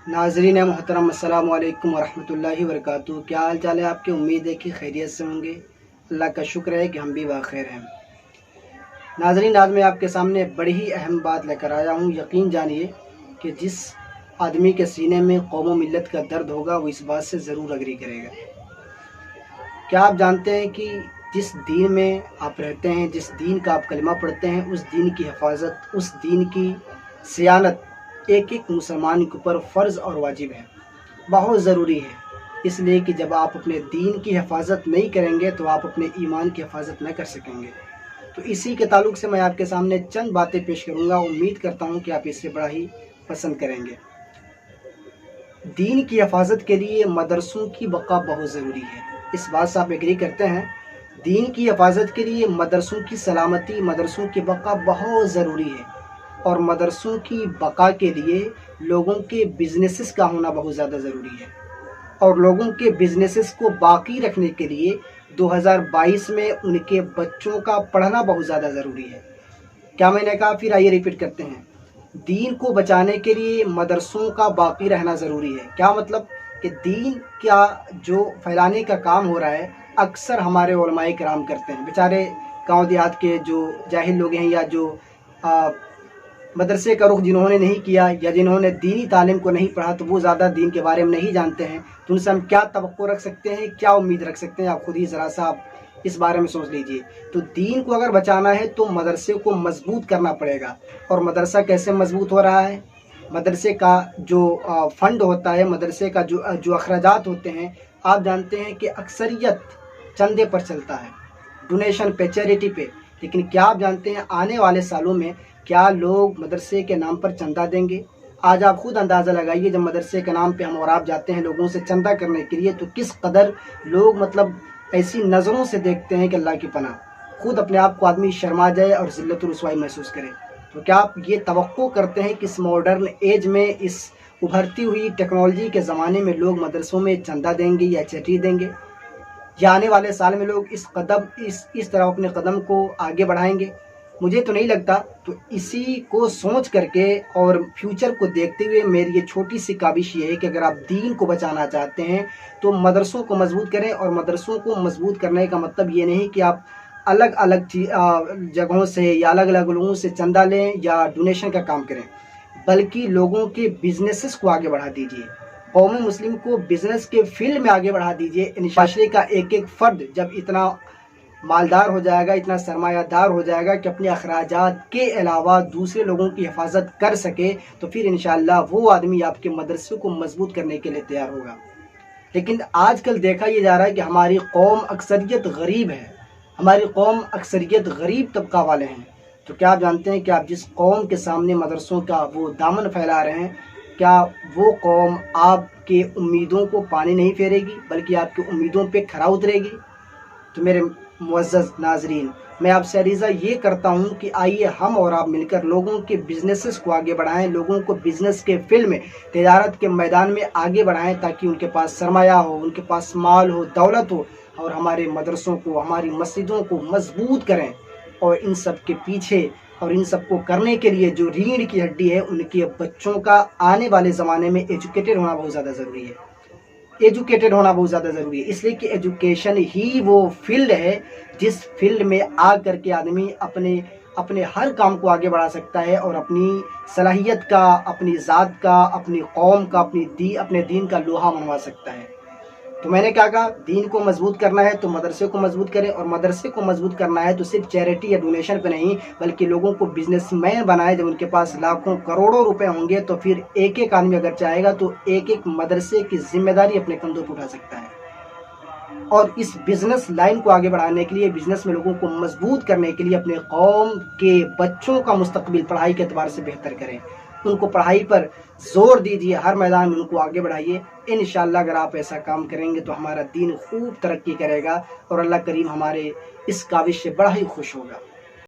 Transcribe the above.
नाजरीन मोहतरम अस्सलाम वालेकुम वरहमतुल्लाहि वबरकातुहू। क्या हाल चाल है आपके? उम्मीद है कि खैरियत से होंगे। अल्लाह का शुक्र है कि हम भी बाखैर हैं। नाजरीन, आज मैं आपके सामने बड़ी ही अहम बात लेकर आया हूँ। यकीन जानिए कि जिस आदमी के सीने में कौम व मिल्लत का दर्द होगा वो इस बात से ज़रूर अग्री करेगा। क्या आप जानते हैं कि जिस दीन में आप रहते हैं, जिस दीन का आप कलमा पढ़ते हैं, उस दीन की हिफाजत, उस दीन की सियानत एक एक मुसलमान के ऊपर फ़र्ज़ और वाजिब है, बहुत ज़रूरी है। इसलिए कि जब आप अपने दीन की हिफाजत नहीं करेंगे तो आप अपने ईमान की हिफाजत न कर सकेंगे। तो इसी के ताल्लुक़ से मैं आपके सामने चंद बातें पेश करूँगा। उम्मीद करता हूँ कि आप इससे बड़ा ही पसंद करेंगे। दीन की हिफाजत के लिए मदरसों की बका बहुत ज़रूरी है। इस बात से आप एग्री करते हैं? दीन की हिफाजत के लिए मदरसों की सलामती, मदरसों की बका बहुत ज़रूरी है। और मदरसों की बका के लिए लोगों के बिजनेसेस का होना बहुत ज़्यादा ज़रूरी है। और लोगों के बिजनेसेस को बाकी रखने के लिए 2022 में उनके बच्चों का पढ़ना बहुत ज़्यादा ज़रूरी है। क्या मैंने कहा? फिर आइए रिपीट करते हैं। दीन को बचाने के लिए मदरसों का बाकी रहना ज़रूरी है। क्या मतलब? कि दीन का जो फैलाने का काम हो रहा है अक्सर हमारे उलमाए किराम करते हैं। बेचारे गांव देहात के जो जाहिल लोग हैं या जो मदरसे का रुख जिन्होंने नहीं किया या जिन्होंने दीनी तालीम को नहीं पढ़ा, तो वो ज़्यादा दीन के बारे में नहीं जानते हैं। तो उनसे हम क्या तवक्को रख सकते हैं, क्या उम्मीद रख सकते हैं? आप खुद ही ज़रा सा आप इस बारे में सोच लीजिए। तो दीन को अगर बचाना है तो मदरसे को मजबूत करना पड़ेगा। और मदरसा कैसे मजबूत हो रहा है? मदरसे का जो फ़ंड होता है, मदरसे का जो अखराजात होते हैं, आप जानते हैं कि अक्सरियत चंदे पर चलता है, डोनेशन पे, चैरिटी पे। लेकिन क्या आप जानते हैं आने वाले सालों में क्या लोग मदरसे के नाम पर चंदा देंगे? आज आप खुद अंदाज़ा लगाइए, जब मदरसे के नाम पे हम और आप जाते हैं लोगों से चंदा करने के लिए, तो किस कदर लोग मतलब ऐसी नज़रों से देखते हैं कि अल्लाह की पनाह, खुद अपने आप को आदमी शर्मा जाए और ज़िल्लत और रुसवाई महसूस करे। तो क्या आप ये तवक्को करते हैं कि इस मॉडर्न एज में, इस उभरती हुई टेक्नोलॉजी के ज़माने में लोग मदरसों में चंदा देंगे या चैरिटी देंगे? या आने वाले साल में लोग इस तरह अपने कदम को आगे बढ़ाएंगे? मुझे तो नहीं लगता। तो इसी को सोच करके और फ्यूचर को देखते हुए मेरी ये छोटी सी काविश ये है कि अगर आप दीन को बचाना चाहते हैं तो मदरसों को मजबूत करें। और मदरसों को मजबूत करने का मतलब ये नहीं कि आप अलग अलग जगहों से या अलग अलग लोगों से चंदा लें या डोनेशन का काम करें, बल्कि लोगों के बिजनेसेस को आगे बढ़ा दीजिए। कौम मुस्लिम को बिजनेस के फील्ड में आगे बढ़ा दीजिए। माशरे का एक एक फ़र्द जब इतना मालदार हो जाएगा, इतना सरमायादार हो जाएगा कि अपने अखराजात के अलावा दूसरे लोगों की हिफाजत कर सके, तो फिर इंशाअल्लाह वो आदमी आपके मदरसे को मजबूत करने के लिए तैयार होगा। लेकिन आजकल देखा ये जा रहा है कि हमारी कौम अक्सरियत गरीब है, हमारी कौम अक्सरियत गरीब तबका वाले हैं। तो क्या आप जानते हैं कि आप जिस कौम के सामने मदरसों का वो दामन फैला रहे हैं, क्या वो कौम आपके उम्मीदों को पानी नहीं फेरेगी बल्कि आपकी उम्मीदों पे खरा उतरेगी? तो मेरे मुअज़्ज़ज़ नाज़रीन, मैं आपसे अरीज़ा ये करता हूँ कि आइए हम और आप मिलकर लोगों के बिजनेसेस को आगे बढ़ाएं, लोगों को बिज़नेस के फील्ड में, तिजारत के मैदान में आगे बढ़ाएं, ताकि उनके पास सरमाया हो, उनके पास माल हो, दौलत हो, और हमारे मदरसों को, हमारी मस्जिदों को मजबूत करें। और इन सब के पीछे और इन सब को करने के लिए जो रीढ़ की हड्डी है, उनके बच्चों का आने वाले ज़माने में एजुकेटेड होना बहुत ज़्यादा ज़रूरी है। एजुकेटेड होना बहुत ज़्यादा ज़रूरी है, इसलिए कि एजुकेशन ही वो फील्ड है जिस फील्ड में आ करके आदमी अपने हर काम को आगे बढ़ा सकता है और अपनी सलाहियत का, अपनी ज़ात का, अपनी कौम का, अपने दीन का लोहा मनवा सकता है। तो मैंने क्या कहा? दीन को मजबूत करना है तो मदरसे को मजबूत करें, और मदरसे को मजबूत करना है तो सिर्फ चैरिटी या डोनेशन पे नहीं, बल्कि लोगों को बिजनेसमैन बनाए। जब उनके पास लाखों करोड़ों रुपए होंगे तो फिर एक एक आदमी अगर चाहेगा तो एक एक मदरसे की जिम्मेदारी अपने कंधों पर उठा सकता है। और इस बिज़नेस लाइन को आगे बढ़ाने के लिए, बिज़नेस में लोगों को मजबूत करने के लिए अपने कौम के बच्चों का मुस्तकबिल पढ़ाई के एतबार से बेहतर करें, उनको पढ़ाई पर ज़ोर दीजिए, हर मैदान में उनको आगे बढ़ाइए। इंशाअल्लाह अगर आप ऐसा काम करेंगे तो हमारा दीन खूब तरक्की करेगा और अल्लाह करीम हमारे इस काविश से बड़ा ही खुश होगा।